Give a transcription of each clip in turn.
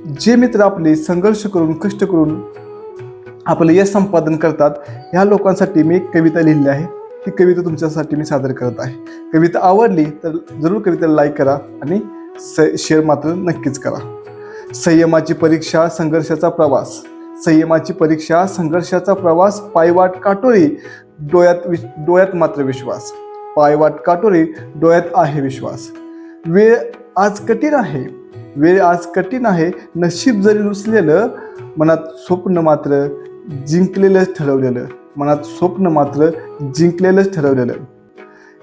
जे मित्र आपले संघर्ष करून कष्ट करून आपलं यश संपादन करतात, ह्या लोकांसाठी मी एक कविता लिहिली आहे. ती कविता तुमच्यासाठी मी सादर करत आहे. कविता आवडली तर जरूर कवितेला लाईक करा आणि शेअर मात्र नक्कीच करा. संयमाची परीक्षा, संघर्षाचा प्रवास. संयमाची परीक्षा, संघर्षाचा प्रवास. पायवाट काटोरी, डोळ्यात मात्र विश्वास. पायवाट काटोरी, डोळ्यात आहे विश्वास. वेळ आज कठीण आहे, वेळ आज कठीण आहे. नशीब जरी रुसलेलं, मनात स्वप्न मात्र जिंकलेलंच ठरवलेलं. मनात स्वप्न मात्र जिंकलेलंच ठरवलेलं.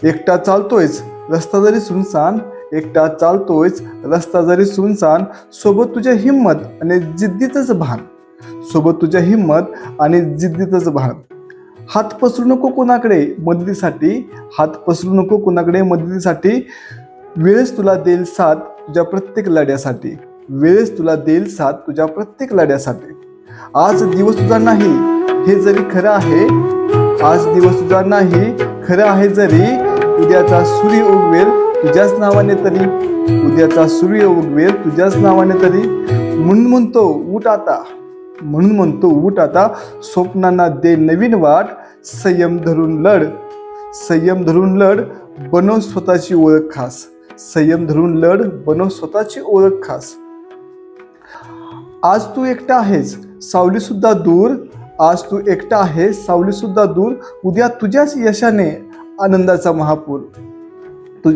एकटा चालतोयच रस्ता जरी सुनसान, एकटा चालतोयच रस्ता जरी सुनसान. सोबत तुझ्या हिंमत आणि जिद्दीतच भान. सोबत तुझ्या हिंमत आणि जिद्दीतच भान. हात पसरू नको कोणाकडे मदतीसाठी, हात पसरू नको कोणाकडे मदतीसाठी. वेळच तुला देईल साथ तुझ्या प्रत्येक लढ्यासाठी. वेळच तुला देईल साथ तुझ्या प्रत्येक लढ्यासाठी. आज दिवस तुझा नाही हे जरी खरं आहे, आज दिवस तुझा नाही खरं आहे जरी. उद्याचा सूर्य उगवेल तुझ्याच नावाने तरी. उद्याचा सूर्य उगवेल तुझ्याच नावाने तरी. म्हणून म्हणतो उठ आता, म्हणून म्हणतो उठ आता. स्वप्नांना दे नवीन वाट. संयम धरून लढ, संयम धरून लढ. बनव स्वतःची ओळख खास. संयम धरून लढ, बनव स्वतःची ओळख खास. आज तू एकटा आहेस सावली सुद्धा दूर. आज तू एकटा आहेस सावली सुद्धा दूर. उद्या तुझ्याच यशाने आनंदाचा महापूर.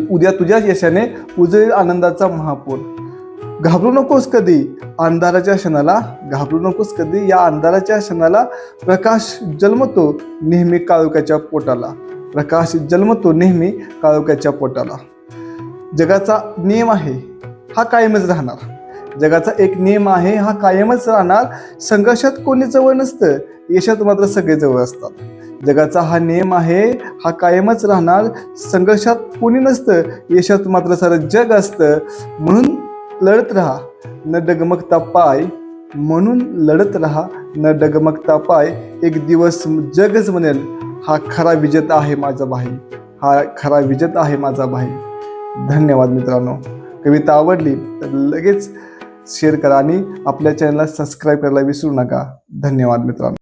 उद्या तुझ्याच यशाने उजळेल आनंदाचा महापूर. घाबरू नकोस कधी अंधाराच्या क्षणाला, घाबरू नकोस कधी या अंधाराच्या क्षणाला. प्रकाश जन्मतो नेहमी काळोख्याच्या पोटाला. प्रकाश जन्मतो नेहमी काळोख्याच्या पोटाला. जगाचा नियम आहे हा कायमच राहणार. जगाचा एक नियम आहे हा कायमच राहणार. संघर्षात कोणी जवळ नसतं, यशात मात्र सगळे जवळ असतात. जगाचा हा नियम आहे हा कायमच राहणार. संघर्षात कोणी नसतं, यशात मात्र सारं जग असतं. म्हणून लढत राहा न डगमगता पाय. म्हणून लढत राहा न डगमगता पाय. एक दिवस जगच म्हणेल हा खरा विजेता आहे माझा भाई. हा खरा विजेता आहे माझा भाई. धन्यवाद मित्रांनो. कविता आवडली तर लगेच शेअर करा आणि आपल्या चॅनलला सबस्क्राईब करायला विसरू नका. धन्यवाद मित्रांनो.